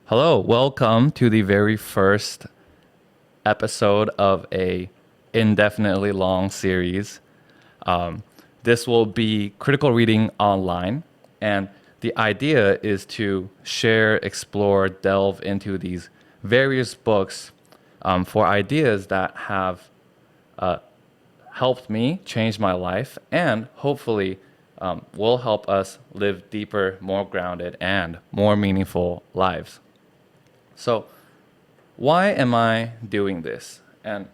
Hello, welcome to the very first episode of a indefinitely long series. Um, this will be critical reading online, and the idea is to share, explore, delve into these various books for ideas that have helped me change my life and hopefully will help us live deeper, more grounded, and more meaningful lives. So, why am I doing this? And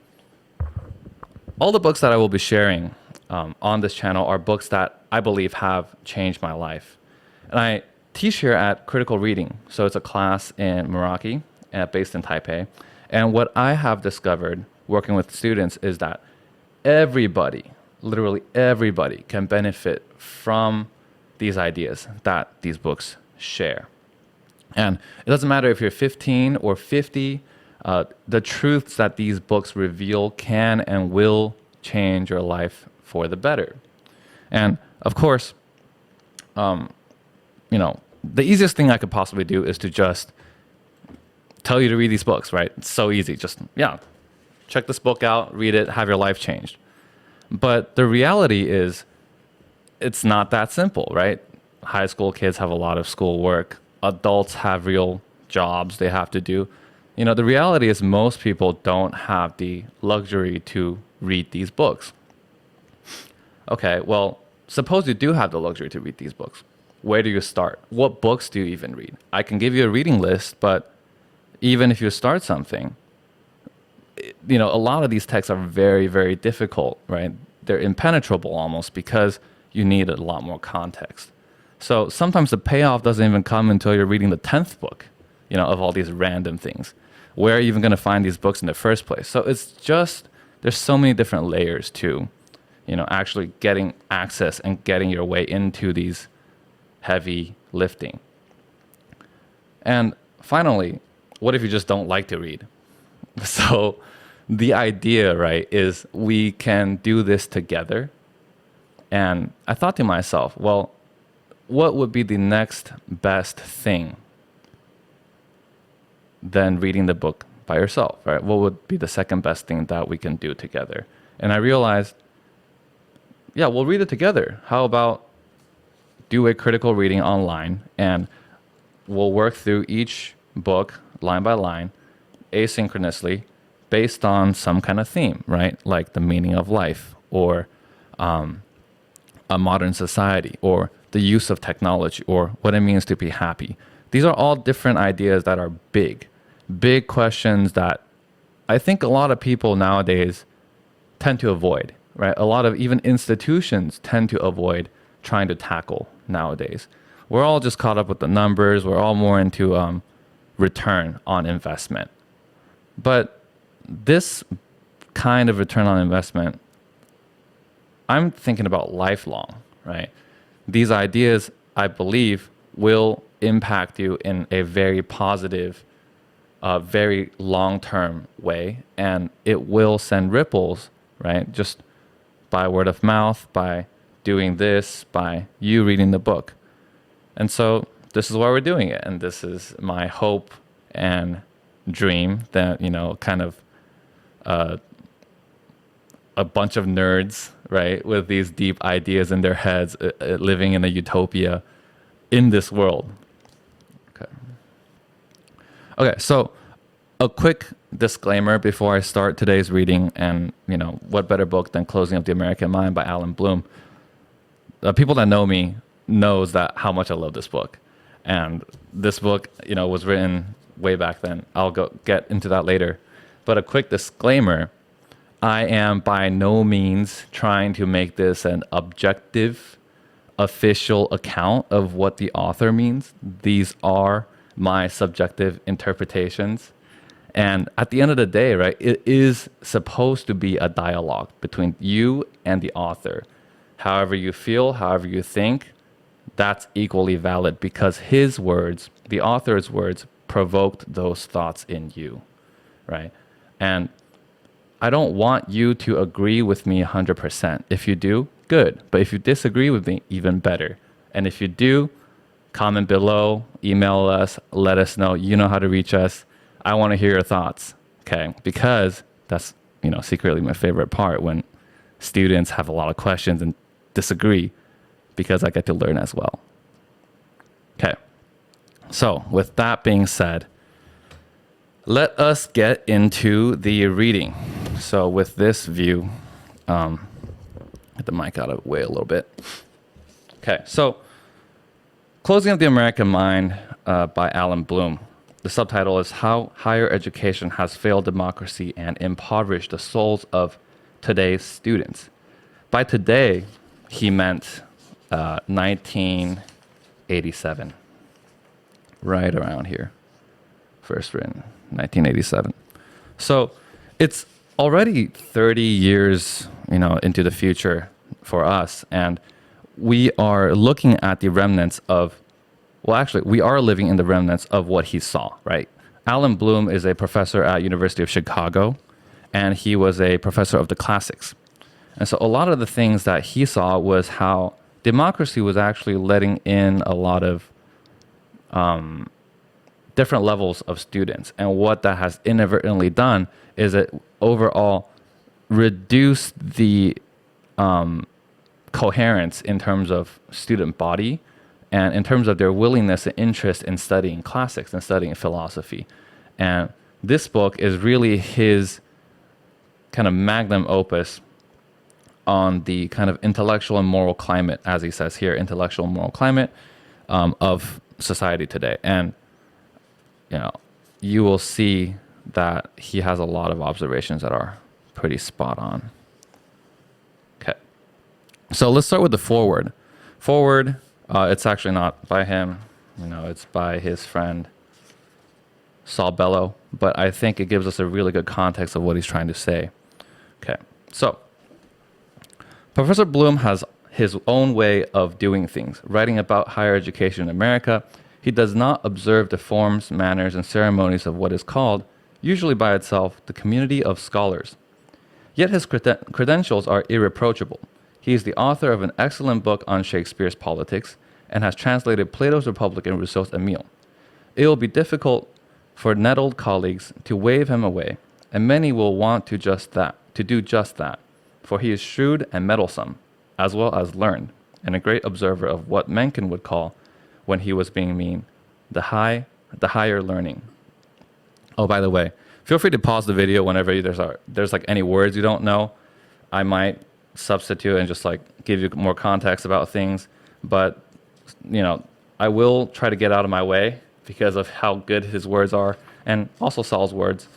all the books that I will be sharing on this channel are books that I believe have changed my life. And I teach here at Critical Reading. So it's a class in Meraki, based in Taipei. And what I have discovered working with students is that everybody, literally everybody, can benefit from these ideas that these books share. And it doesn't matter if you're 15 or 50, the truths that these books reveal can and will change your life for the better. And of course, the easiest thing I could possibly do is to just tell you to read these books, right? It's so easy. Just, check this book out, read it, have your life changed. But the reality is, it's not that simple, right? High school kids have a lot of schoolwork. Adults have real jobs they have to do. The reality is most people don't have the luxury to read these books. Okay, well, suppose you do have the luxury to read these books. Where do you start? What books do you even read? I can give you a reading list, but even if you start something, a lot of these texts are very, very difficult, right? They're impenetrable almost because you need a lot more context. So sometimes the payoff doesn't even come until you're reading the 10th book, of all these random things. Where are you even going to find these books in the first place? So it's just, there's so many different layers to, actually getting access and getting your way into these heavy lifting. And finally, what if you just don't like to read? So the idea, right, is we can do this together. And I thought to myself, well, what would be the next best thing than reading the book by yourself, right? What would be the second best thing that we can do together? And I realized, we'll read it together. How about do a critical reading online and we'll work through each book line by line, asynchronously, based on some kind of theme, right? Like the meaning of life or a modern society or the use of technology or what it means to be happy. These are all different ideas that are big questions that I think a lot of people nowadays tend to avoid, right? A lot of even institutions tend to avoid trying to tackle nowadays. We're all just caught up with the numbers. We're all more into return on investment. But this kind of return on investment, I'm thinking about lifelong, right? These ideas, I believe, will impact you in a very positive, very long-term way, and it will send ripples, right? Just by word of mouth, by doing this, by you reading the book. And so this is why we're doing it, and this is my hope and dream that, kind of a bunch of nerds, right, with these deep ideas in their heads, living in a utopia in this world. Okay, so a quick disclaimer before I start today's reading, and what better book than Closing of the American Mind by Allan Bloom. People that know me knows that how much I love this book, and this book, was written way back then. I'll get into that later, but a quick disclaimer: I am by no means trying to make this an objective, official account of what the author means. These are my subjective interpretations. And at the end of the day, right, it is supposed to be a dialogue between you and the author. However you feel, however you think, that's equally valid because his words, the author's words, provoked those thoughts in you, right? And I don't want you to agree with me 100%. If you do, good. But if you disagree with me, even better. And if you do, comment below, email us, let us know. You know how to reach us. I want to hear your thoughts, okay? Because that's, secretly my favorite part, when students have a lot of questions and disagree, because I get to learn as well. Okay. So with that being said, let us get into the reading. So with this view, get the mic out of the way a little bit. Okay, so Closing of the American Mind by Allan Bloom. The subtitle is How Higher Education Has Failed Democracy and Impoverished the Souls of Today's Students. By today, he meant 1987, right around here. First written 1987. So it's already 30 years, into the future for us, and we are looking at the remnants of, we are living in the remnants of what he saw, right? Allan Bloom is a professor at University of Chicago, and he was a professor of the classics. And so a lot of the things that he saw was how democracy was actually letting in a lot of different levels of students. And what that has inadvertently done is it overall reduced the coherence in terms of student body and in terms of their willingness and interest in studying classics and studying philosophy. And this book is really his kind of magnum opus on the kind of intellectual and moral climate, as he says here, intellectual and moral climate of society today. And you will see that he has a lot of observations that are pretty spot on. Okay. So let's start with the foreword. Foreword, it's actually not by him, it's by his friend Saul Bellow, but I think it gives us a really good context of what he's trying to say. Okay. So Professor Bloom has his own way of doing things. Writing about higher education in America, he does not observe the forms, manners, and ceremonies of what is called, usually by itself, the community of scholars. Yet his credentials are irreproachable. He is the author of an excellent book on Shakespeare's politics and has translated Plato's Republic and Rousseau's Emile. It will be difficult for nettled colleagues to wave him away, and many will want to do just that, for he is shrewd and meddlesome, as well as learned, and a great observer of what Mencken would call, when he was being mean, the higher learning. Oh, by the way, feel free to pause the video whenever there's like any words you don't know. I might substitute and just give you more context about things, but I will try to get out of my way because of how good his words are, and also Saul's words,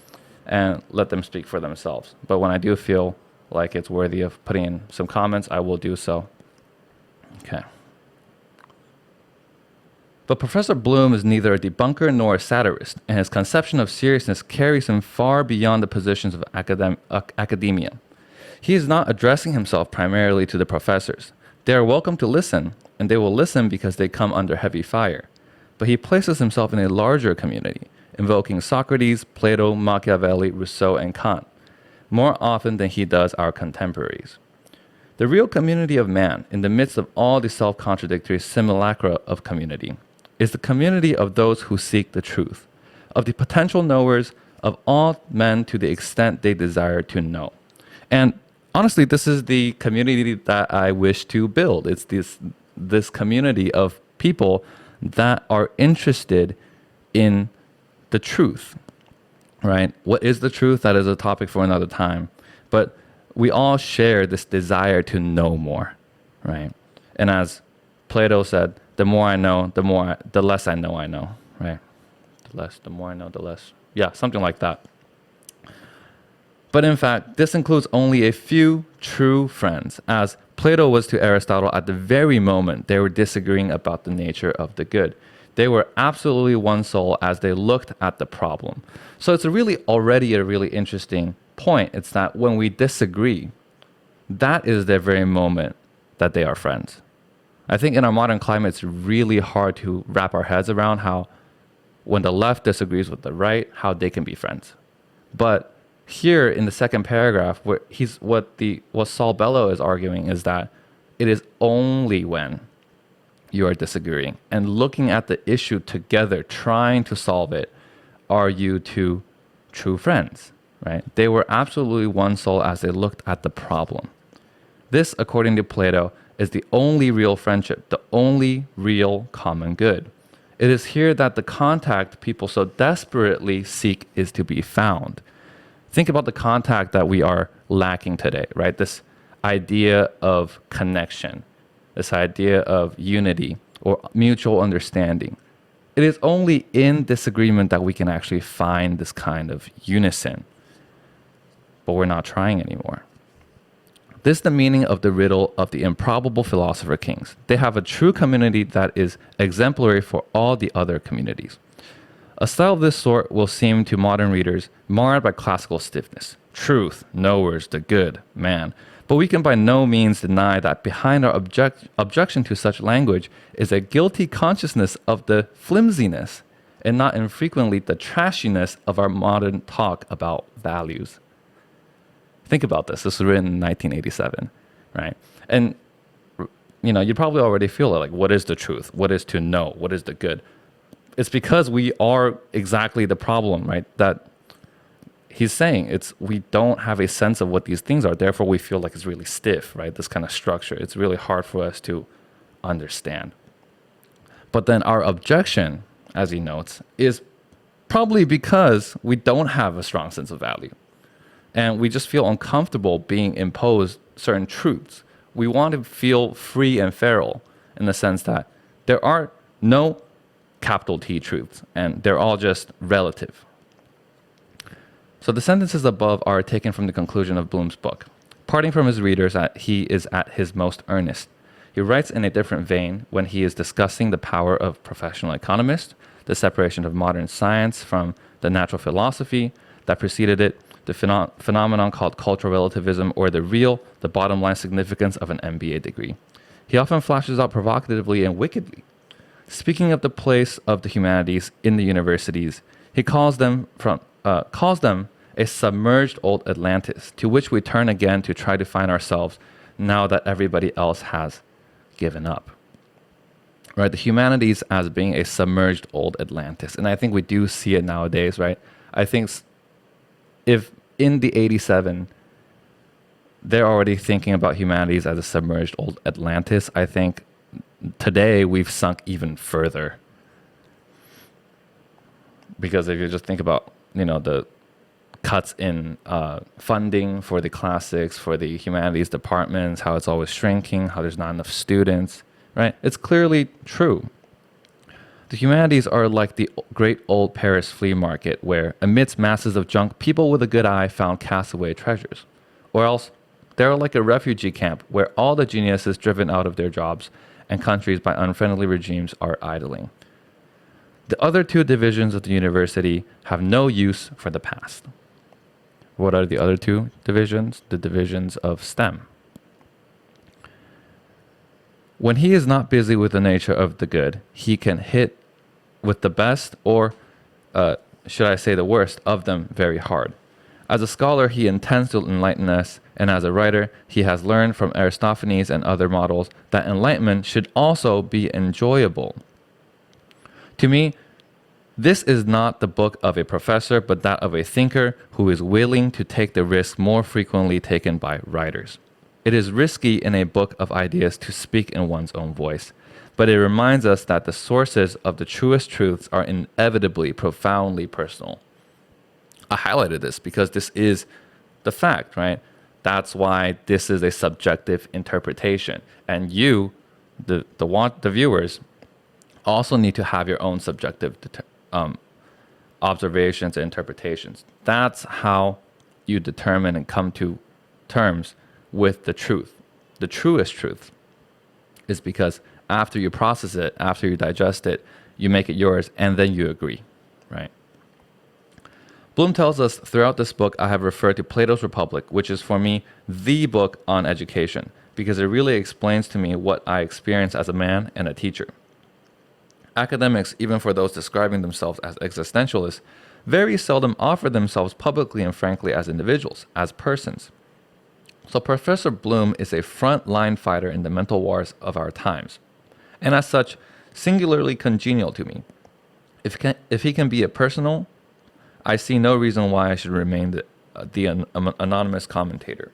and let them speak for themselves. But when I do feel like it's worthy of putting in some comments, I will do so. Okay. But Professor Bloom is neither a debunker nor a satirist, and his conception of seriousness carries him far beyond the positions of academia. He is not addressing himself primarily to the professors. They are welcome to listen, and they will listen because they come under heavy fire. But he places himself in a larger community, invoking Socrates, Plato, Machiavelli, Rousseau, and Kant, more often than he does our contemporaries. The real community of man, in the midst of all the self-contradictory simulacra of community, is the community of those who seek the truth, of the potential knowers of all men to the extent they desire to know. And honestly, this is the community that I wish to build. It's this community of people that are interested in the truth, right? What is the truth? That is a topic for another time. But we all share this desire to know more, right? And as Plato said, the more I know, the less I know, right? The more I know, the less. Yeah, something like that. But in fact, this includes only a few true friends, as Plato was to Aristotle at the very moment they were disagreeing about the nature of the good. They were absolutely one soul as they looked at the problem. So it's already a really interesting point. It's that when we disagree, that is the very moment that they are friends. I think in our modern climate, it's really hard to wrap our heads around how when the left disagrees with the right, how they can be friends. But here in the second paragraph, what Saul Bellow is arguing is that it is only when you are disagreeing, and looking at the issue together, trying to solve it, are you two true friends, right? They were absolutely one soul as they looked at the problem. This, according to Plato, is the only real friendship, the only real common good. It is here that the contact people so desperately seek is to be found. Think about the contact that we are lacking today, right? This idea of connection, this idea of unity or mutual understanding. It is only in disagreement that we can actually find this kind of unison. But we're not trying anymore. This is the meaning of the riddle of the improbable philosopher kings. They have a true community that is exemplary for all the other communities. A style of this sort will seem to modern readers marred by classical stiffness, truth, knowers, the good, man. But we can by no means deny that behind our objection to such language is a guilty consciousness of the flimsiness and not infrequently the trashiness of our modern talk about values. Think about this. This was written in 1987, right? And, you probably already feel it, like, what is the truth? What is to know? What is the good? It's because we are exactly the problem, right? That he's saying we don't have a sense of what these things are. Therefore, we feel like it's really stiff, right? This kind of structure. It's really hard for us to understand. But then our objection, as he notes, is probably because we don't have a strong sense of value. And we just feel uncomfortable being imposed certain truths. We want to feel free and feral in the sense that there are no capital T truths, and they're all just relative. So the sentences above are taken from the conclusion of Bloom's book. Parting from his readers, he is at his most earnest. He writes in a different vein when he is discussing the power of professional economists, the separation of modern science from the natural philosophy that preceded it, the phenomenon called cultural relativism, or the bottom line significance of an MBA degree. He often flashes out provocatively and wickedly. Speaking of the place of the humanities in the universities, he calls them a submerged old Atlantis, to which we turn again to try to find ourselves now that everybody else has given up. Right, the humanities as being a submerged old Atlantis, and I think we do see it nowadays, right? I think if in the 87 they're already thinking about humanities as a submerged old Atlantis, I think today we've sunk even further. Because if you just think about, the cuts in funding for the classics, for the humanities departments, how it's always shrinking, how there's not enough students, right? It's clearly true. The humanities are like the great old Paris flea market where, amidst masses of junk, people with a good eye found castaway treasures. Or else, they're like a refugee camp where all the geniuses driven out of their jobs and countries by unfriendly regimes are idling. The other two divisions of the university have no use for the past. What are the other two divisions? The divisions of STEM. When he is not busy with the nature of the good, he can hit with the best, or should I say the worst, of them very hard. As a scholar, he intends to enlighten us, and as a writer, he has learned from Aristophanes and other models that enlightenment should also be enjoyable. To me, this is not the book of a professor, but that of a thinker who is willing to take the risk more frequently taken by writers. It is risky in a book of ideas to speak in one's own voice, but it reminds us that the sources of the truest truths are inevitably profoundly personal. I highlighted this because this is the fact, right? That's why this is a subjective interpretation. And you, the viewers, also need to have your own subjective observations and interpretations. That's how you determine and come to terms with the truth. The truest truth is because after you process it, after you digest it, you make it yours, and then you agree, right? Bloom tells us throughout this book, I have referred to Plato's Republic, which is for me the book on education, because it really explains to me what I experience as a man and a teacher. Academics, even for those describing themselves as existentialists, very seldom offer themselves publicly and frankly as individuals, as persons. So Professor Bloom is a front-line fighter in the mental wars of our times. and as such, singularly congenial to me. If he can be a personal, I see no reason why I should remain the anonymous commentator.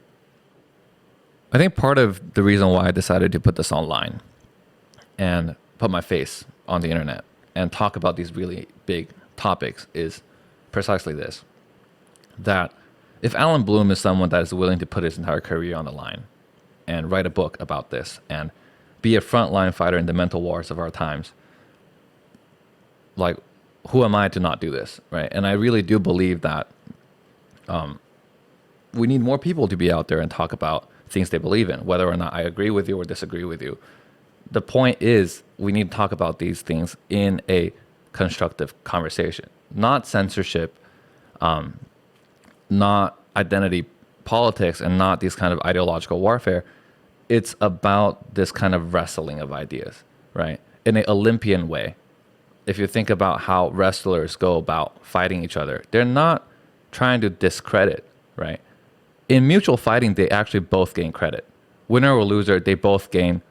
I think part of the reason why I decided to put this online and put my face on the internet and talk about these really big topics is precisely this, that if Allan Bloom is someone that is willing to put his entire career on the line and write a book about this and be a frontline fighter in the mental wars of our times, like, who am I to not do this, right? And I really do believe that we need more people to be out there and talk about things they believe in, whether or not I agree with you or disagree with you. The point is, we need to talk about these things in a constructive conversation, not censorship, not identity politics, and not these kind of ideological warfare. It's about this kind of wrestling of ideas, right? In an Olympian way. If you think about how wrestlers go about fighting each other, they're not trying to discredit, right? In mutual fighting, they actually both gain credit. Winner or loser, they both gain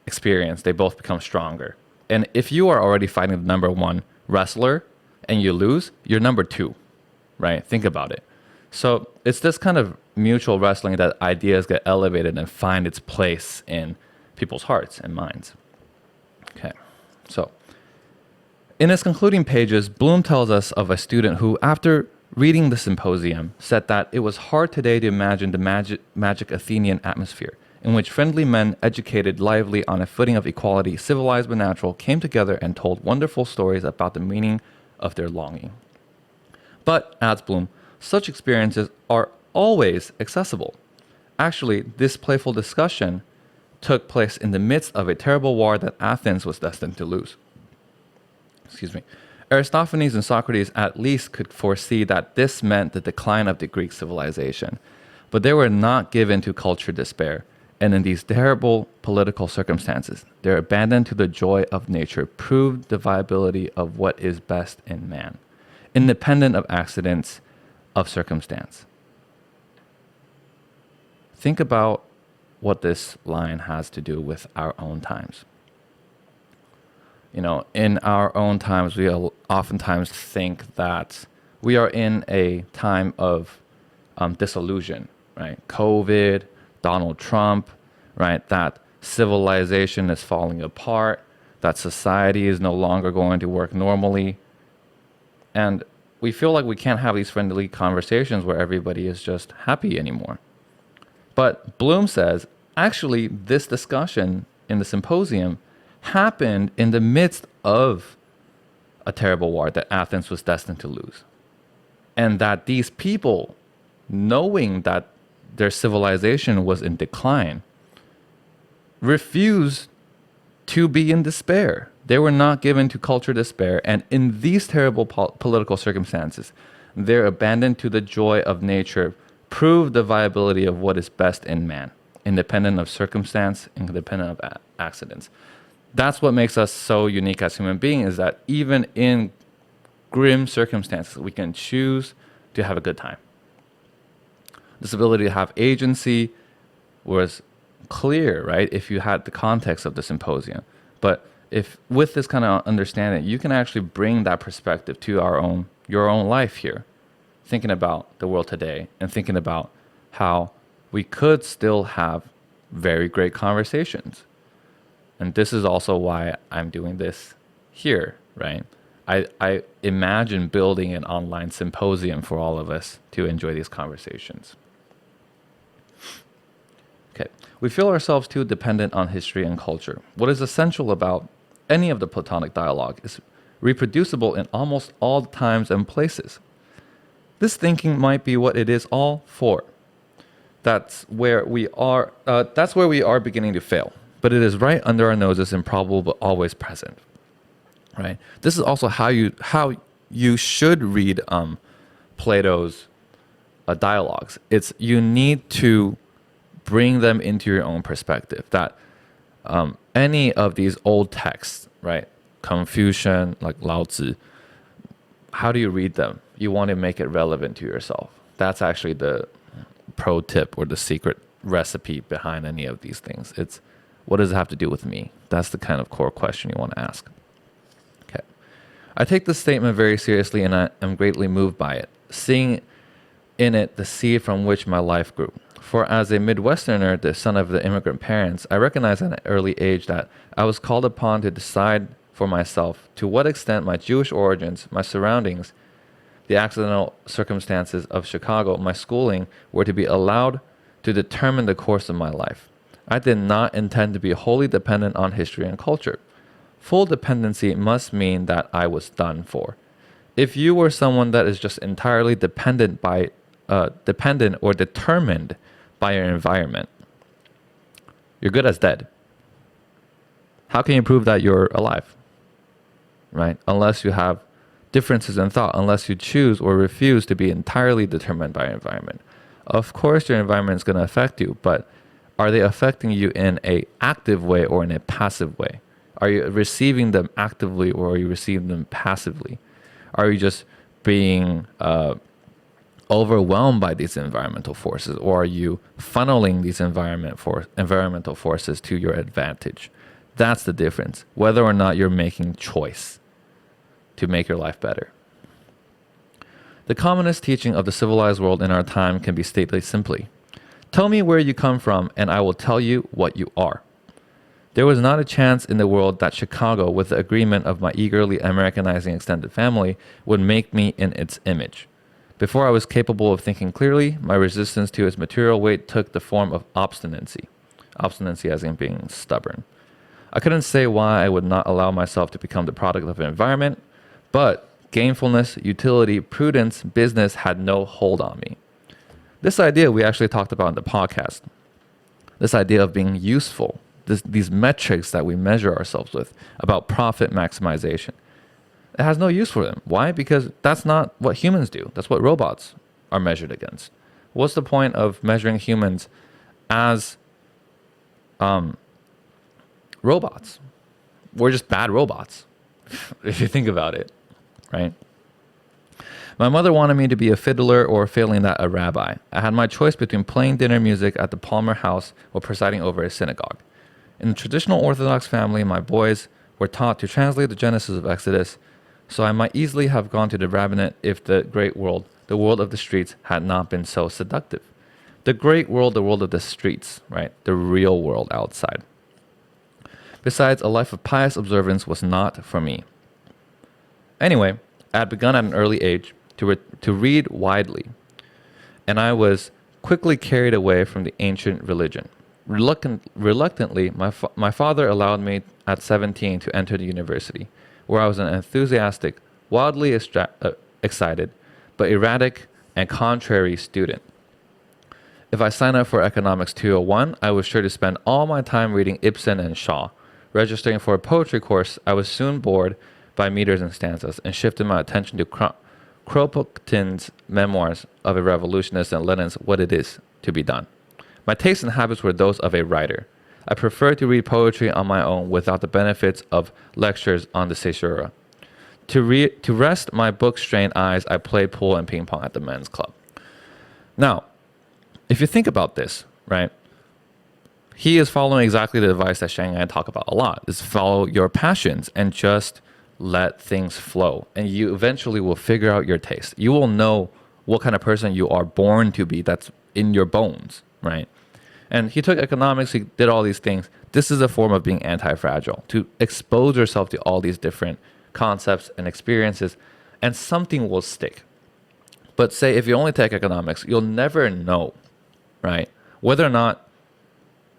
experience. They both become stronger. And if you are already fighting the number one wrestler and you lose, you're number two, right? Think about it. So it's this kind of mutual wrestling that ideas get elevated and find its place in people's hearts and minds. Okay, so in his concluding pages, Bloom tells us of a student who, after reading the symposium, said that it was hard today to imagine the magic Athenian atmosphere, in which friendly men, educated, lively, on a footing of equality, civilized but natural, came together and told wonderful stories about the meaning of their longing. But, adds Bloom, such experiences are always accessible. Actually, this playful discussion took place in the midst of a terrible war that Athens was destined to lose. Aristophanes and Socrates at least could foresee that this meant the decline of the Greek civilization, but they were not given to cultured despair, and in these terrible political circumstances, their abandon to the joy of nature proved the viability of what is best in man, independent of accidents of circumstance. Think about what this line has to do with our own times. You know, in our own times, we oftentimes think that we are in a time of disillusion, right? COVID, Donald Trump, right? That civilization is falling apart, that society is no longer going to work normally. And we feel like we can't have these friendly conversations where everybody is just happy anymore. But Bloom says, actually, this discussion in the symposium happened in the midst of a terrible war that Athens was destined to lose. And that these people, knowing that their civilization was in decline, refused to be in despair. They were not given to culture despair. And in these terrible political circumstances, their abandon to the joy of nature proved the viability of what is best in man, independent of circumstance, independent of accidents. That's what makes us so unique as human beings, is that even in grim circumstances, we can choose to have a good time. This ability to have agency was clear, right? If you had the context of the symposium. But if with this kind of understanding, you can actually bring that perspective to your own life here, thinking about the world today and thinking about how we could still have very great conversations. And this is also why I'm doing this here, right? I imagine building an online symposium for all of us to enjoy these conversations. Okay, we feel ourselves too dependent on history and culture. What is essential about any of the Platonic dialogue is reproducible in almost all times and places. This thinking might be what it is all for. That's where we are beginning to fail. But it is right under our noses, improbable but always present. Right? This is also how you should read Plato's dialogues. It's you need to bring them into your own perspective. That any of these old texts, right? Confucian, like Lao Tzu, how do you read them? You want to make it relevant to yourself. That's actually the pro tip or the secret recipe behind any of these things. It's What does it have to do with me? That's the kind of core question you want to ask. Okay. I take this statement very seriously and I am greatly moved by it, seeing in it the seed from which my life grew. For as a Midwesterner, the son of the immigrant parents, I recognized at an early age that I was called upon to decide for myself to what extent my Jewish origins, my surroundings, the accidental circumstances of Chicago, my schooling, were to be allowed to determine the course of my life. I did not intend to be wholly dependent on history and culture. Full dependency must mean that I was done for. If you were someone that is just entirely dependent or determined by your environment, you're good as dead. How can you prove that you're alive? Right? Unless you have differences in thought, unless you choose or refuse to be entirely determined by your environment. Of course, your environment is going to affect you, but are they affecting you in an active way or in a passive way? Are you receiving them actively or are you receiving them passively? Are you just being overwhelmed by these environmental forces, or are you funneling these environmental forces to your advantage? That's the difference, whether or not you're making choice to make your life better. The commonest teaching of the civilized world in our time can be stated simply: tell me where you come from and I will tell you what you are. There was not a chance in the world that Chicago, with the agreement of my eagerly Americanizing extended family, would make me in its image. Before I was capable of thinking clearly, my resistance to its material weight took the form of obstinacy. Obstinacy as in being stubborn. I couldn't say why I would not allow myself to become the product of an environment, but gainfulness, utility, prudence, business had no hold on me. This idea we actually talked about in the podcast. This idea of being useful, these metrics that we measure ourselves with about profit maximization. It has no use for them. Why? Because that's not what humans do. That's what robots are measured against. What's the point of measuring humans as robots? We're just bad robots, if you think about it, right? My mother wanted me to be a fiddler or, failing that, a rabbi. I had my choice between playing dinner music at the Palmer House or presiding over a synagogue. In the traditional Orthodox family, my boys were taught to translate the Genesis of Exodus, so I might easily have gone to the rabbinate if the great world, the world of the streets, had not been so seductive. The great world, the world of the streets, right? The real world outside. Besides, a life of pious observance was not for me. Anyway, I had begun at an early age to read widely, and I was quickly carried away from the ancient religion. Reluctantly, my father allowed me at 17 to enter the university, where I was an enthusiastic, wildly excited, but erratic and contrary student. If I signed up for Economics 201, I was sure to spend all my time reading Ibsen and Shaw. Registering for a poetry course, I was soon bored by meters and stanzas and shifted my attention to Kropotkin's Memoirs of a Revolutionist and Lenin's What It Is to Be Done. My tastes and habits were those of a writer. I preferred to read poetry on my own without the benefits of lectures on the caesura. To rest my book-strained eyes, I played pool and ping pong at the men's club. Now, if you think about this, right, he is following exactly the advice that Shang and I talk about a lot, is follow your passions and just let things flow. And you eventually will figure out your taste. You will know what kind of person you are born to be. That's in your bones, right? And he took economics, he did all these things. This is a form of being anti-fragile, to expose yourself to all these different concepts and experiences, and something will stick. But say if you only take economics, you'll never know, right, whether or not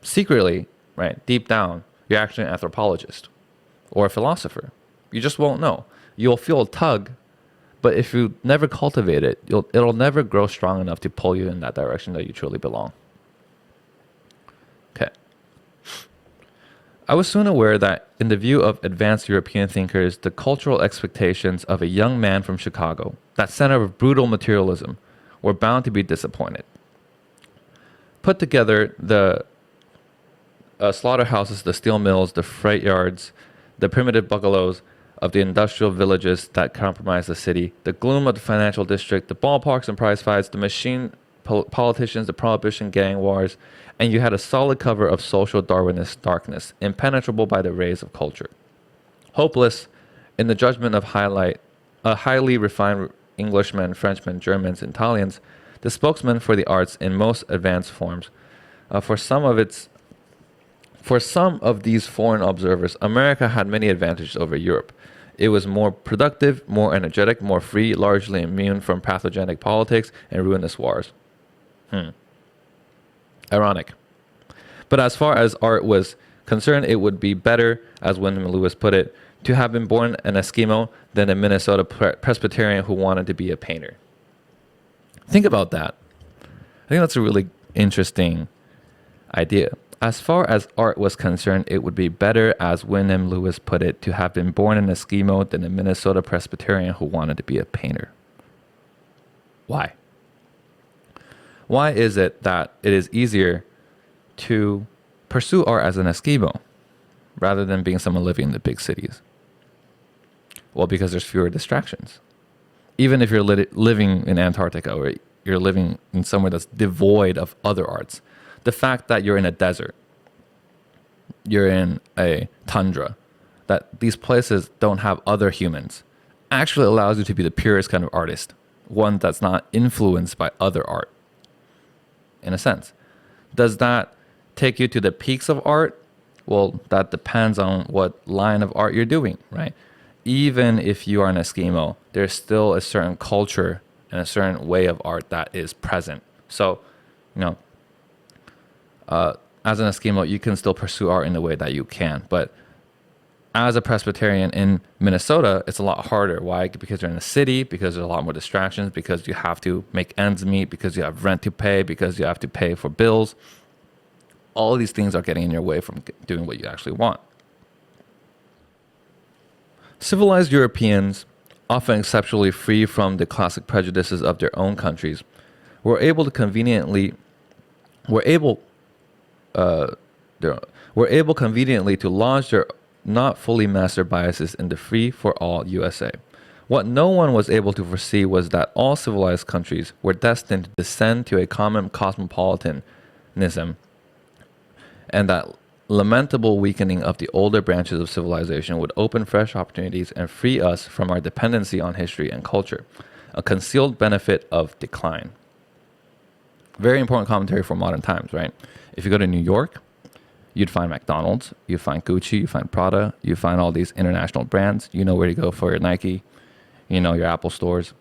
secretly, right, deep down, you're actually an anthropologist or a philosopher. You just won't know. You'll feel a tug, but if you never cultivate it, it'll never grow strong enough to pull you in that direction that you truly belong. Okay. I was soon aware that in the view of advanced European thinkers, the cultural expectations of a young man from Chicago, that center of brutal materialism, were bound to be disappointed. Put together, the slaughterhouses, the steel mills, the freight yards, the primitive bungalows of the industrial villages that comprise the city, the gloom of the financial district, the ballparks and prize fights, the machine politicians, the prohibition gang wars, and you had a solid cover of social Darwinist darkness, impenetrable by the rays of culture. Hopeless in the judgment of highly refined Englishmen, Frenchmen, Germans, and Italians, the spokesman for the arts in most advanced forms. For some of these foreign observers, America had many advantages over Europe. It was more productive, more energetic, more free, largely immune from pathogenic politics and ruinous wars. Ironic. But as far as art was concerned, it would be better, as Wyndham Lewis put it, to have been born an Eskimo than a Minnesota Presbyterian who wanted to be a painter. Think about that. I think that's a really interesting idea. As far as art was concerned, it would be better, as Wyndham Lewis put it, to have been born an Eskimo than a Minnesota Presbyterian who wanted to be a painter. Why? Why is it that it is easier to pursue art as an Eskimo rather than being someone living in the big cities? Well, because there's fewer distractions. Even if you're living in Antarctica or you're living in somewhere that's devoid of other arts, the fact that you're in a desert, you're in a tundra, that these places don't have other humans, actually allows you to be the purest kind of artist, one that's not influenced by other art, in a sense. Does that take you to the peaks of art? Well, that depends on what line of art you're doing, right? Even if you are an Eskimo, there's still a certain culture and a certain way of art that is present. So, as an Eskimo, you can still pursue art in the way that you can. But as a Presbyterian in Minnesota, it's a lot harder. Why? Because you're in a city, because there's a lot more distractions, because you have to make ends meet, because you have rent to pay, because you have to pay for bills. All of these things are getting in your way from doing what you actually want. Civilized Europeans, often exceptionally free from the classic prejudices of their own countries, were able conveniently to lodge their not fully mastered biases in the free-for-all USA. What no one was able to foresee was that all civilized countries were destined to descend to a common cosmopolitanism, and that lamentable weakening of the older branches of civilization would open fresh opportunities and free us from our dependency on history and culture, a concealed benefit of decline. Very important commentary for modern times, right? If you go to New York, you'd find McDonald's, you'd find Gucci, you find Prada, you find all these international brands. You know where to go for your Nike, your Apple stores.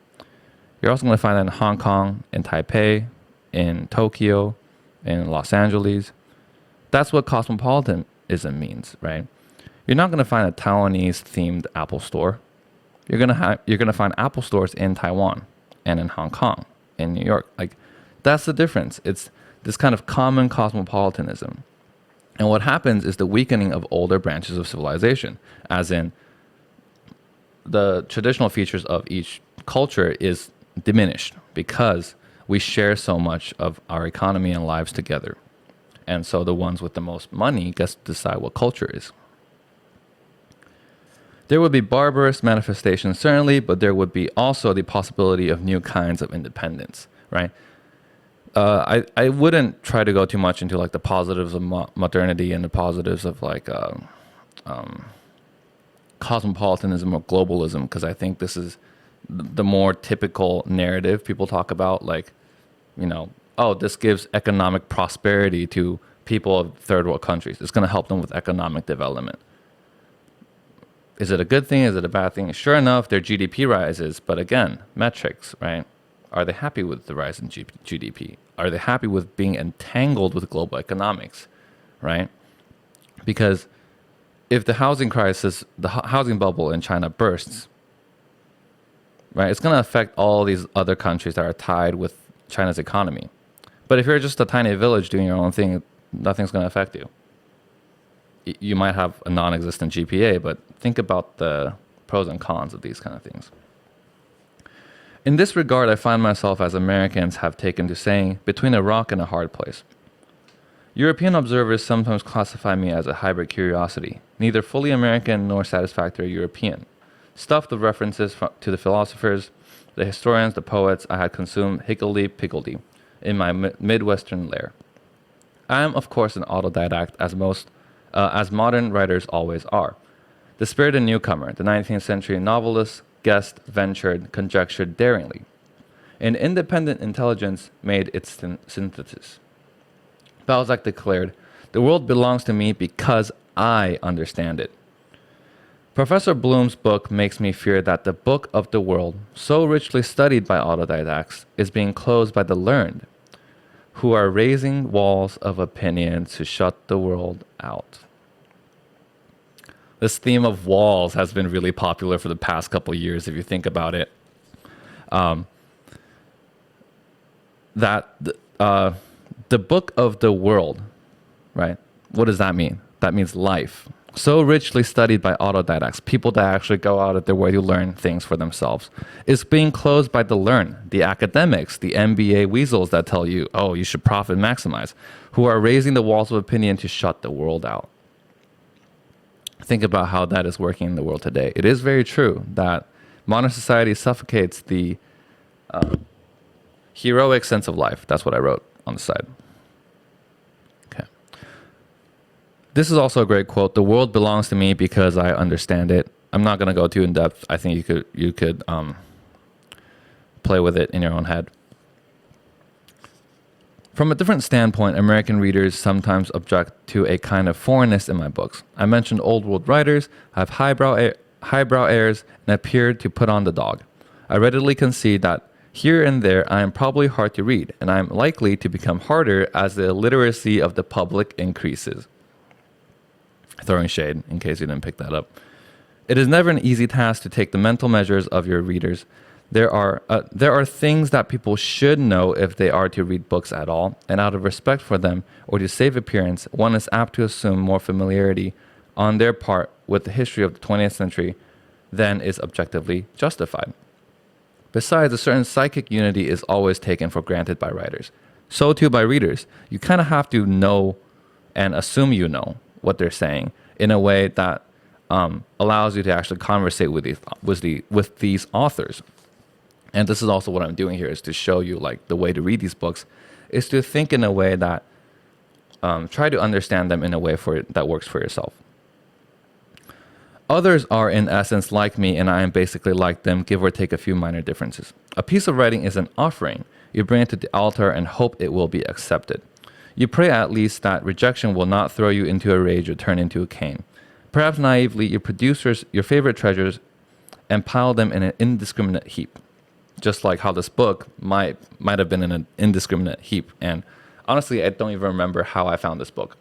You're also going to find that in Hong Kong, in Taipei, in Tokyo, in Los Angeles. That's what cosmopolitanism means, right? You're not going to find a Taiwanese-themed Apple store. You're going to find Apple stores in Taiwan and in Hong Kong, in New York. Like, that's the difference. It's this kind of common cosmopolitanism. And what happens is the weakening of older branches of civilization, as in the traditional features of each culture is diminished because we share so much of our economy and lives together. And so the ones with the most money gets to decide what culture is. There would be barbarous manifestations, certainly, but there would be also the possibility of new kinds of independence, right? I wouldn't try to go too much into like the positives of modernity and the positives of like cosmopolitanism or globalism, because I think this is the more typical narrative people talk about, like, this gives economic prosperity to people of third world countries. It's going to help them with economic development. Is it a good thing? Is it a bad thing? Sure enough, their GDP rises, but again, metrics, right? Are they happy with the rise in GDP? Are they happy with being entangled with global economics, right? Because if the housing crisis, the housing bubble in China bursts, right, it's going to affect all these other countries that are tied with China's economy. But if you're just a tiny village doing your own thing, nothing's going to affect you. You might have a non-existent GPA, but think about the pros and cons of these kind of things. In this regard, I find myself, as Americans have taken to saying, between a rock and a hard place. European observers sometimes classify me as a hybrid curiosity, neither fully American nor satisfactory European, stuffed with references to the philosophers, the historians, the poets I had consumed higgledy-piggledy, in my Midwestern lair. I am, of course, an autodidact, as modern writers always are. The spirited newcomer, the 19th century novelist, guessed, ventured, conjectured daringly. An independent intelligence made its synthesis. Balzac declared, "The world belongs to me because I understand it." Professor Bloom's book makes me fear that the book of the world, so richly studied by autodidacts, is being closed by the learned, who are raising walls of opinion to shut the world out. This theme of walls has been really popular for the past couple years, if you think about it. The book of the world, right? What does that mean? That means life. So richly studied by autodidacts, people that actually go out of their way to learn things for themselves, is being closed by the learned, the academics, the MBA weasels that tell you, oh, you should profit maximize, who are raising the walls of opinion to shut the world out. Think about how that is working in the world today. It is very true that modern society suffocates the heroic sense of life. That's what I wrote on the side. Okay. This is also a great quote. "The world belongs to me because I understand it." I'm not going to go too in depth. I think you could play with it in your own head. From a different standpoint, American readers sometimes object to a kind of foreignness in my books. I mentioned old world writers have highbrow airs and appear to put on the dog. I readily concede that here and there I am probably hard to read, and I am likely to become harder as the illiteracy of the public increases. Throwing shade, in case you didn't pick that up. It is never an easy task to take the mental measures of your readers. There are things that people should know if they are to read books at all, and out of respect for them or to save appearance, one is apt to assume more familiarity on their part with the history of the 20th century than is objectively justified. Besides, a certain psychic unity is always taken for granted by writers. So too by readers. You kind of have to know and assume you know what they're saying in a way that allows you to actually conversate with these authors. And this is also what I'm doing here, is to show you like the way to read these books is to think in a way that try to understand them in a way that works for yourself. Others are in essence like me, and I am basically like them, give or take a few minor differences. A piece of writing is an offering. You bring it to the altar and hope it will be accepted. You pray at least that rejection will not throw you into a rage or turn into a Cain. Perhaps naively, you produce your favorite treasures and pile them in an indiscriminate heap. Just like how this book might have been in an indiscriminate heap. And honestly, I don't even remember how I found this book,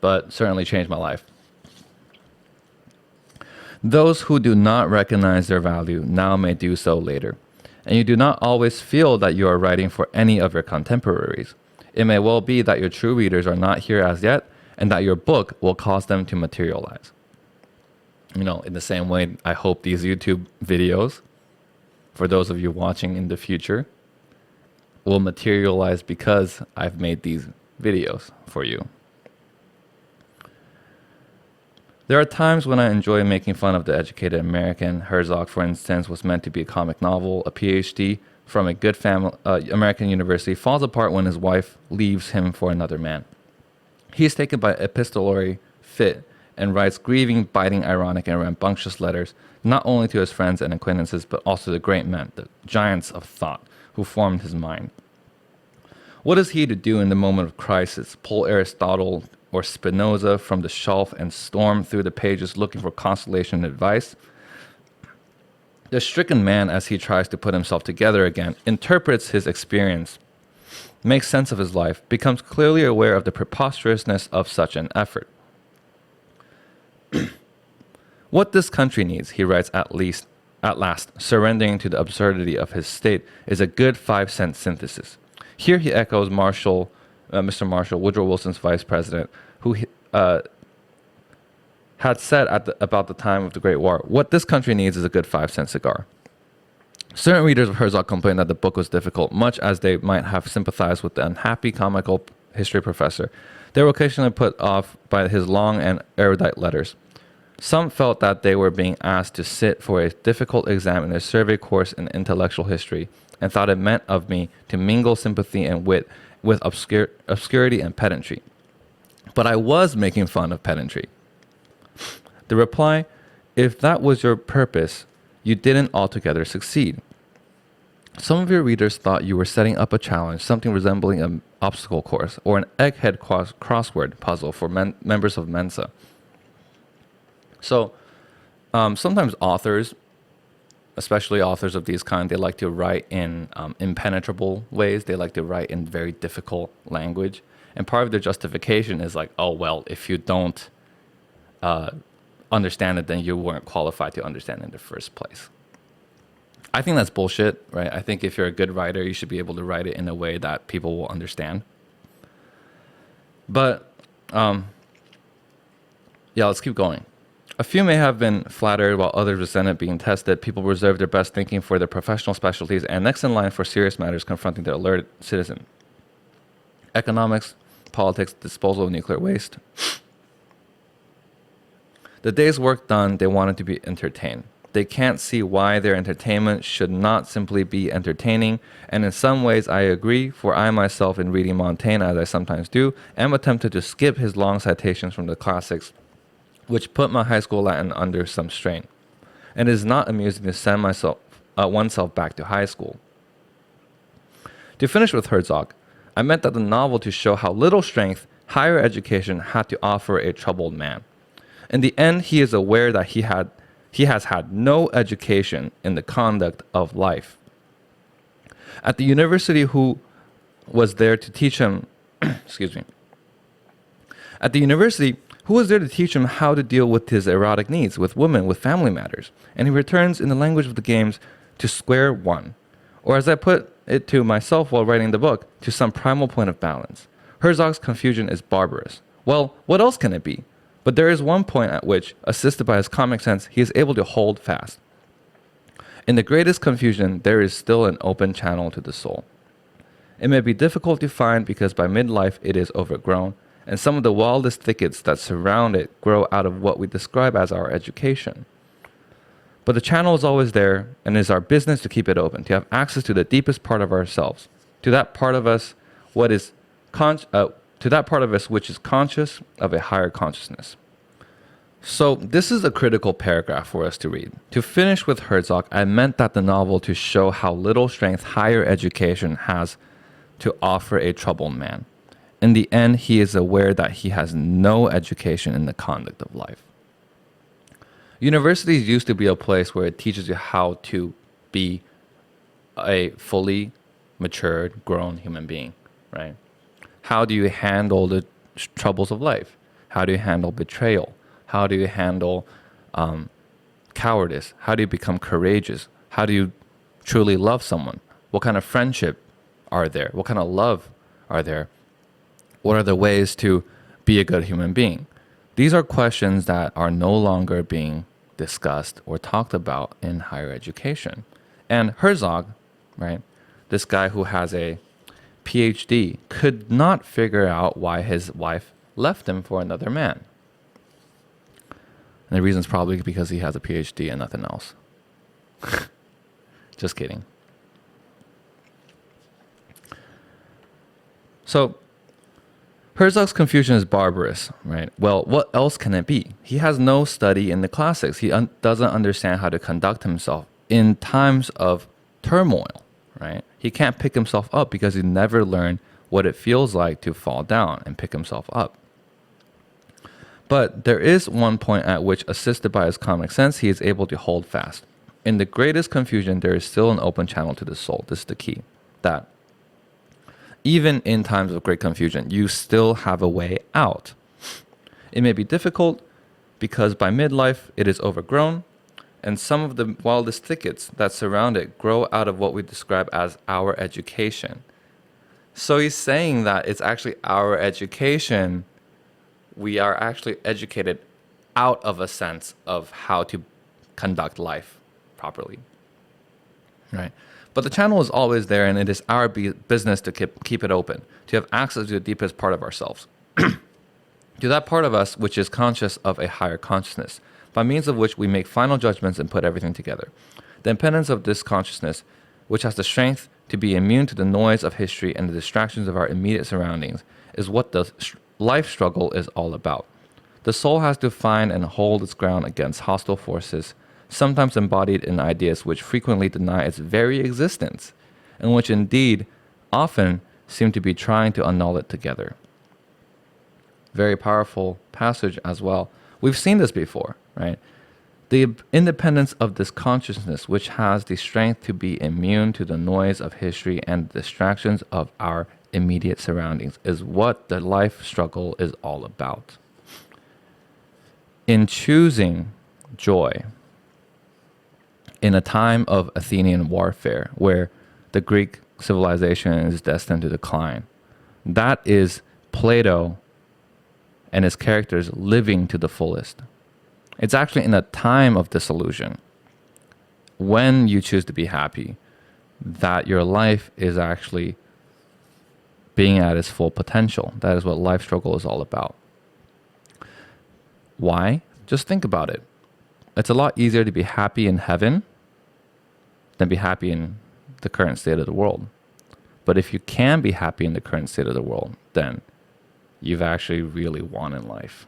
but certainly changed my life. Those who do not recognize their value now may do so later, and you do not always feel that you are writing for any of your contemporaries. It may well be that your true readers are not here as yet, and that your book will cause them to materialize. You know, in the same way, I hope these YouTube videos, for those of you watching in the future, will materialize because I've made these videos for you. There are times when I enjoy making fun of the educated American. Herzog, for instance, was meant to be a comic novel. A PhD from a good American university falls apart when his wife leaves him for another man. He is taken by epistolary fit and writes grieving, biting, ironic, and rambunctious letters, not only to his friends and acquaintances, but also to the great men, the giants of thought, who formed his mind. What is he to do in the moment of crisis? Pull Aristotle or Spinoza from the shelf and storm through the pages looking for consolation and advice? The stricken man, as he tries to put himself together again, interprets his experience, makes sense of his life, becomes clearly aware of the preposterousness of such an effort. What this country needs, he writes at last, surrendering to the absurdity of his state, is a good 5-cent synthesis. Here he echoes Mr. Marshall, Woodrow Wilson's vice president, who had said about the time of the Great War, what this country needs is a good 5-cent cigar. Certain readers of Herzog complained that the book was difficult, much as they might have sympathized with the unhappy comical history professor. They were occasionally put off by his long and erudite letters. Some felt that they were being asked to sit for a difficult exam in a survey course in intellectual history and thought it meant of me to mingle sympathy and wit with obscurity and pedantry. But I was making fun of pedantry. The reply, if that was your purpose, you didn't altogether succeed. Some of your readers thought you were setting up a challenge, something resembling an obstacle course or an egghead crossword puzzle for members of Mensa. So sometimes authors, especially authors of these kind, they like to write in impenetrable ways. They like to write in very difficult language. And part of their justification is like, oh, well, if you don't understand it, then you weren't qualified to understand it in the first place. I think that's bullshit, right? I think if you're a good writer, you should be able to write it in a way that people will understand. But yeah, let's keep going. A few may have been flattered while others resented being tested. People reserve their best thinking for their professional specialties and next in line for serious matters confronting the alert citizen. Economics, politics, disposal of nuclear waste. The day's work done, they wanted to be entertained. They can't see why their entertainment should not simply be entertaining, and in some ways I agree, for I myself, in reading Montaigne, as I sometimes do, am tempted to skip his long citations from the classics, which put my high school Latin under some strain. And it is not amusing to send oneself back to high school. To finish with Herzog, I meant that the novel to show how little strength higher education had to offer a troubled man. In the end, he is aware that he has had no education in the conduct of life. At the university, who was there to teach him, At the university, who was there to teach him how to deal with his erotic needs, with women, with family matters? And he returns, in the language of the games, to square one. Or as I put it to myself while writing the book, to some primal point of balance. Herzog's confusion is barbarous. Well, what else can it be? But there is one point at which, assisted by his comic sense, he is able to hold fast. In the greatest confusion, there is still an open channel to the soul. It may be difficult to find because by midlife it is overgrown, and some of the wildest thickets that surround it grow out of what we describe as our education. But the channel is always there, and it is our business to keep it open, to have access to the deepest part of ourselves, to that part of us which is conscious of a higher consciousness. So this is a critical paragraph for us to read. To finish with Herzog, I meant that the novel to show how little strength higher education has to offer a troubled man. In the end, he is aware that he has no education in the conduct of life. Universities used to be a place where it teaches you how to be a fully matured, grown human being, right? How do you handle the troubles of life? How do you handle betrayal? How do you handle cowardice? How do you become courageous? How do you truly love someone? What kind of friendship are there? What kind of love are there? What are the ways to be a good human being? These are questions that are no longer being discussed or talked about in higher education. And Herzog, right, this guy who has a PhD, could not figure out why his wife left him for another man. And the reason is probably because he has a PhD and nothing else. Just kidding. So, Herzog's confusion is barbarous, right? Well, what else can it be? He has no study in the classics. He doesn't understand how to conduct himself in times of turmoil, right? He can't pick himself up because he never learned what it feels like to fall down and pick himself up. But there is one point at which, assisted by his comic sense, he is able to hold fast. In the greatest confusion, there is still an open channel to the soul. This is the key. That even in times of great confusion, you still have a way out. It may be difficult because by midlife it is overgrown, and some of the wildest thickets that surround it grow out of what we describe as our education. So he's saying that it's actually our education. We are actually educated out of a sense of how to conduct life properly, right? But the channel is always there, and it is our business to keep it open, to have access to the deepest part of ourselves, to that part of us which is conscious of a higher consciousness. by means of which we make final judgments and put everything together. The impedance of this consciousness, which has the strength to be immune to the noise of history and the distractions of our immediate surroundings, is what the life struggle is all about. The soul has to find and hold its ground against hostile forces, sometimes embodied in ideas which frequently deny its very existence, and which indeed often seem to be trying to annul it together. Very powerful passage as well. We've seen this before, right? The independence of this consciousness, which has the strength to be immune to the noise of history and the distractions of our immediate surroundings, is what the life struggle is all about. In choosing joy, in a time of Athenian warfare, where the Greek civilization is destined to decline, that is Plato and his characters living to the fullest. It's actually in a time of disillusion, when you choose to be happy, that your life is actually being at its full potential. That is what life struggle is all about. Why? Just think about it. It's a lot easier to be happy in heaven than be happy in the current state of the world. But if you can be happy in the current state of the world, then you've actually really won in life,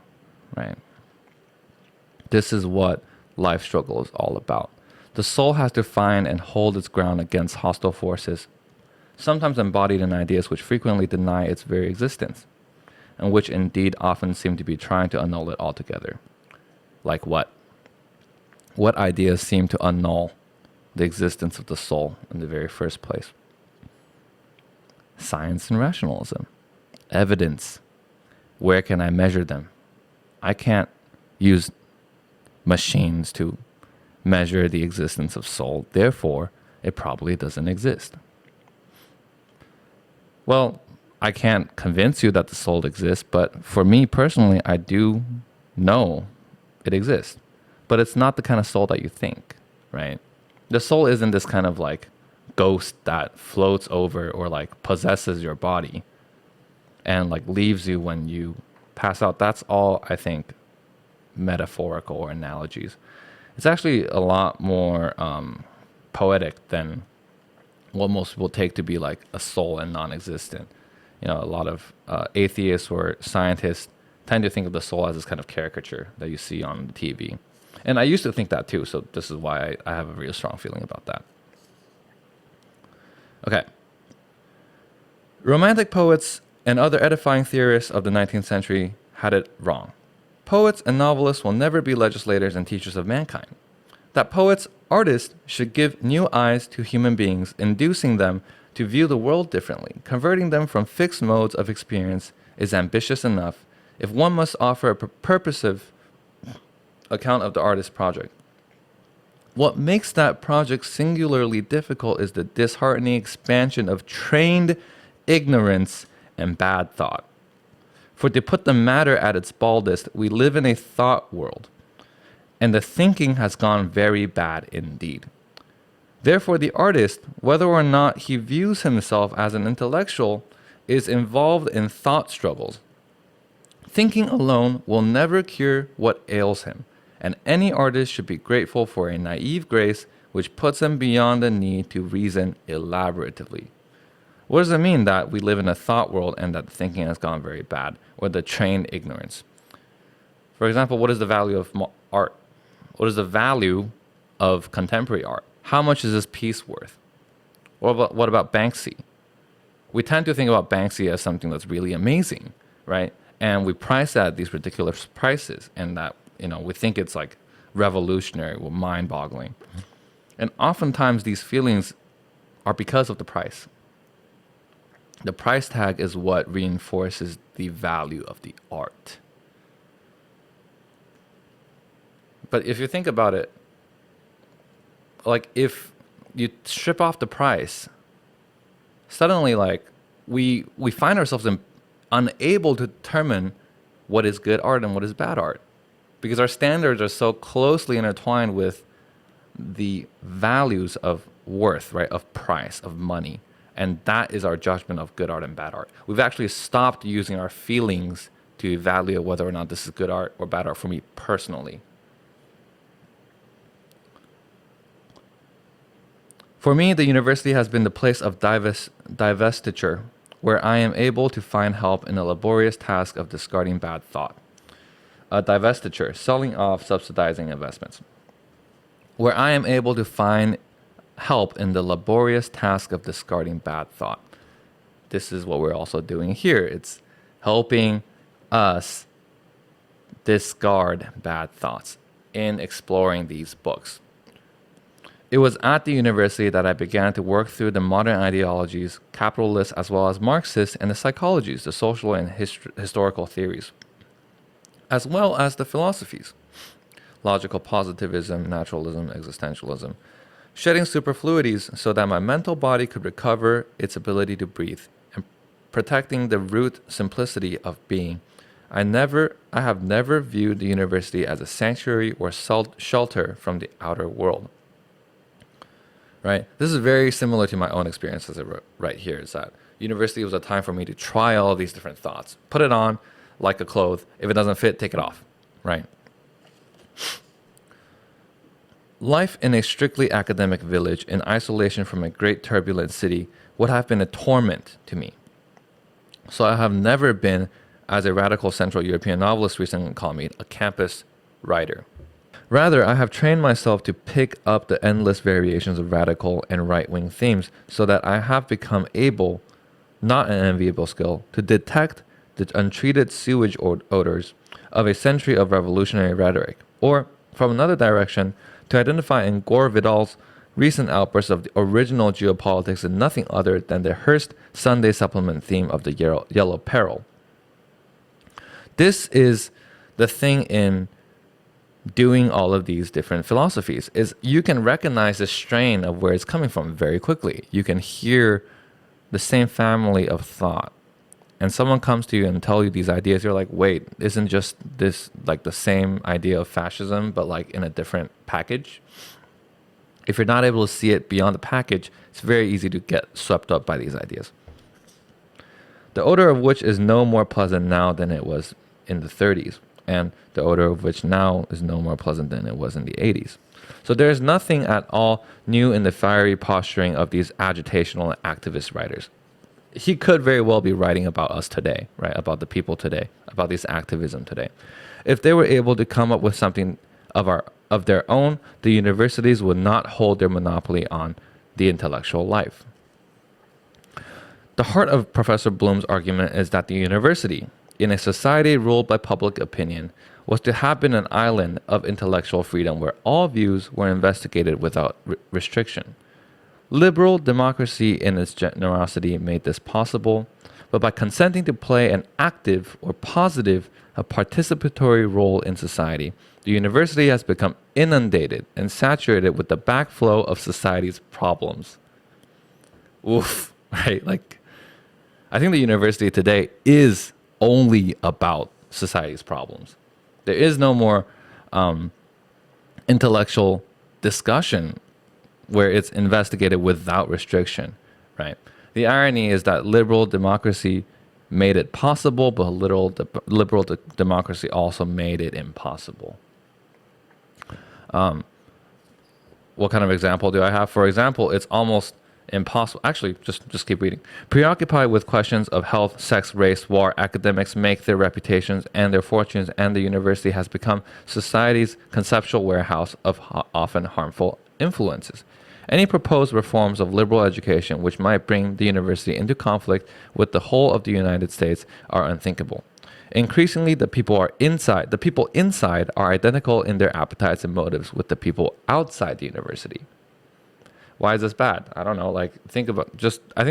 right? This is what life struggle is all about. The soul has to find and hold its ground against hostile forces, sometimes embodied in ideas which frequently deny its very existence, and which indeed often seem to be trying to annul it altogether. Like what? What ideas seem to annul the existence of the soul in the very first place? Science and rationalism. Evidence. Where can I measure them? I can't use machines to measure the existence of soul. Therefore, it probably doesn't exist. Well, I can't convince you that the soul exists, but for me personally, I do know it exists. But it's not the kind of soul that you think, right? The soul isn't this kind of like ghost that floats over or like possesses your body and like leaves you when you pass out. That's all, I think, metaphorical or analogies. It's actually a lot more poetic than what most people take to be like a soul and non-existent. You know, a lot of atheists or scientists tend to think of the soul as this kind of caricature that you see on the TV. And I used to think that too, so this is why I have a real strong feeling about that. Okay. Romantic poets and other edifying theorists of the 19th century had it wrong. Poets and novelists will never be legislators and teachers of mankind. That poets, artists should give new eyes to human beings, inducing them to view the world differently. Converting them from fixed modes of experience is ambitious enough if one must offer a purposive account of the artist's project. What makes that project singularly difficult is the disheartening expansion of trained ignorance and bad thought. For to put the matter at its baldest, we live in a thought world, and the thinking has gone very bad indeed. Therefore, the artist, whether or not he views himself as an intellectual, is involved in thought struggles. Thinking alone will never cure what ails him, and any artist should be grateful for a naive grace which puts him beyond the need to reason elaboratively. What does it mean that we live in a thought world and that thinking has gone very bad, or the trained ignorance? For example, what is the value of art? What is the value of contemporary art? How much is this piece worth? What about Banksy? We tend to think about Banksy as something that's really amazing, right? And we price that at these ridiculous prices, and that, you know, we think it's like revolutionary or mind-boggling. And oftentimes these feelings are because of the price. The price tag is what reinforces the value of the art. But if you think about it, like if you strip off the price, suddenly like we find ourselves unable to determine what is good art and what is bad art, because our standards are so closely intertwined with the values of worth, right, of price, of money. And that is our judgment of good art and bad art. We've actually stopped using our feelings to evaluate whether or not this is good art or bad art for me personally. For me, the university has been the place of divestiture, where I am able to find help in the laborious task of discarding bad thought. Divestiture, selling off, subsidizing investments, where I am able to find help in the laborious task of discarding bad thought. This is what we're also doing here. It's helping us discard bad thoughts in exploring these books. It was at the university that I began to work through the modern ideologies, capitalist as well as Marxist, and the psychologies, the social and historical theories, as well as the philosophies, logical positivism, naturalism, existentialism, shedding superfluities so that my mental body could recover its ability to breathe, and protecting the root simplicity of being. I have never viewed the university as a sanctuary or shelter from the outer world. Right? This is very similar to my own experiences right here. Is that university was a time for me to try all these different thoughts, put it on like a cloth. If it doesn't fit, take it off. Right? Life in a strictly academic village in isolation from a great turbulent city would have been a torment to me. So I have never been, as a radical Central European novelist recently called me, a campus writer. Rather, I have trained myself to pick up the endless variations of radical and right-wing themes so that I have become able, not an enviable skill, to detect the untreated sewage odors of a century of revolutionary rhetoric, or, from another direction, to identify in Gore Vidal's recent outbursts of the original geopolitics in nothing other than the Hearst Sunday supplement theme of the Yellow Peril. This is the thing in doing all of these different philosophies, is you can recognize the strain of where it's coming from very quickly. You can hear the same family of thought, and someone comes to you and tell you these ideas, you're like, wait, isn't just this like the same idea of fascism but like in a different package? If you're not able to see it beyond the package, it's very easy to get swept up by these ideas, the odor of which is no more pleasant now than it was in the 30s, and the odor of which now is no more pleasant than it was in the 80s. So there is nothing at all new in the fiery posturing of these agitational and activist writers. He could very well be writing about us today, right? About the people today, about this activism today. If they were able to come up with something of their own, the universities would not hold their monopoly on the intellectual life. The heart of Professor Bloom's argument is that the university, in a society ruled by public opinion, was to have been an island of intellectual freedom where all views were investigated without restriction. Liberal democracy in its generosity made this possible, but by consenting to play an active or positive, a participatory role in society, the university has become inundated and saturated with the backflow of society's problems. Oof, right? Like, I think the university today is only about society's problems. There is no more intellectual discussion where it's investigated without restriction, right? The irony is that liberal democracy made it possible, but liberal democracy also made it impossible. What kind of example do I have? For example, it's almost impossible. Actually, just keep reading. Preoccupied with questions of health, sex, race, war, academics make their reputations and their fortunes, and the university has become society's conceptual warehouse of often harmful influences. Any proposed reforms of liberal education which might bring the university into conflict with the whole of the United States are unthinkable. Increasingly, the people inside are identical in their appetites and motives with the people outside the university. Why is this bad? I don't know. Like, I think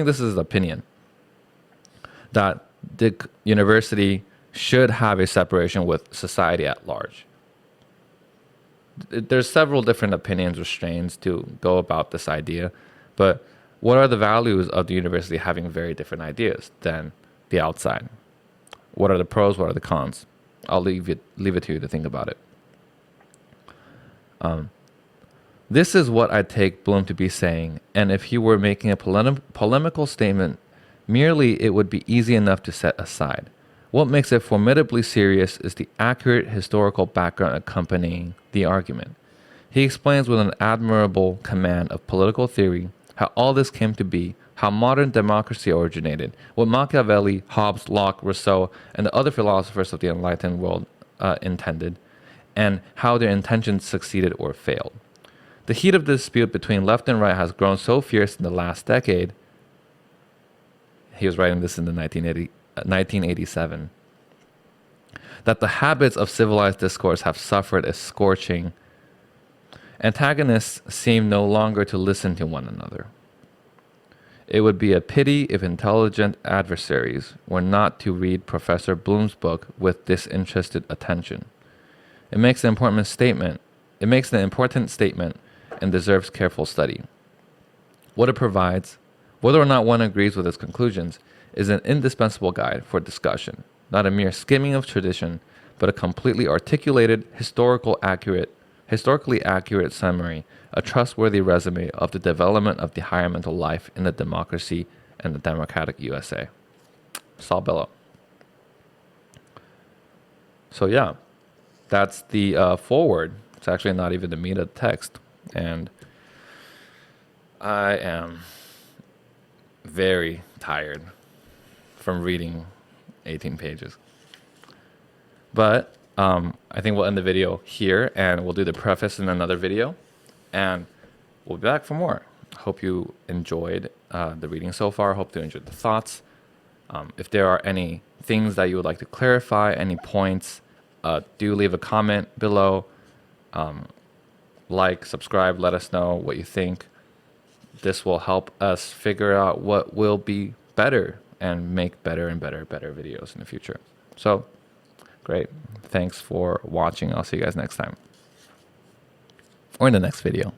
this is an opinion that the university should have a separation with society at large. There's several different opinions or strains to go about this idea, but what are the values of the university having very different ideas than the outside? What are the pros? What are the cons? I'll leave it to you to think about it. This is what I take Bloom to be saying, and if he were making a polemical statement, merely it would be easy enough to set aside. What makes it formidably serious is the accurate historical background accompanying the argument. He explains with an admirable command of political theory how all this came to be, how modern democracy originated, what Machiavelli, Hobbes, Locke, Rousseau, and the other philosophers of the enlightened world intended, and how their intentions succeeded or failed. The heat of the dispute between left and right has grown so fierce in the last decade. He was writing this in the 1987. That the habits of civilized discourse have suffered a scorching. Antagonists seem no longer to listen to one another. It would be a pity if intelligent adversaries were not to read Professor Bloom's book with disinterested attention. It makes an important statement. And deserves careful study. What it provides, whether or not one agrees with its conclusions, is an indispensable guide for discussion, not a mere skimming of tradition, but a completely articulated, historically accurate summary, a trustworthy resume of the development of the higher mental life in the democracy and the democratic USA. Saul Bellow. So yeah, that's the foreword. It's actually not even the meat of the text. And I am very tired from reading 18 pages. But I think we'll end the video here, and we'll do the preface in another video. And we'll be back for more. Hope you enjoyed the reading so far. Hope you enjoyed the thoughts. If there are any things that you would like to clarify, any points, do leave a comment below. Like, subscribe, let us know what you think. This will help us figure out what will be better and make better and better videos in the future. So, great. Thanks for watching. I'll see you guys next time. Or in the next video.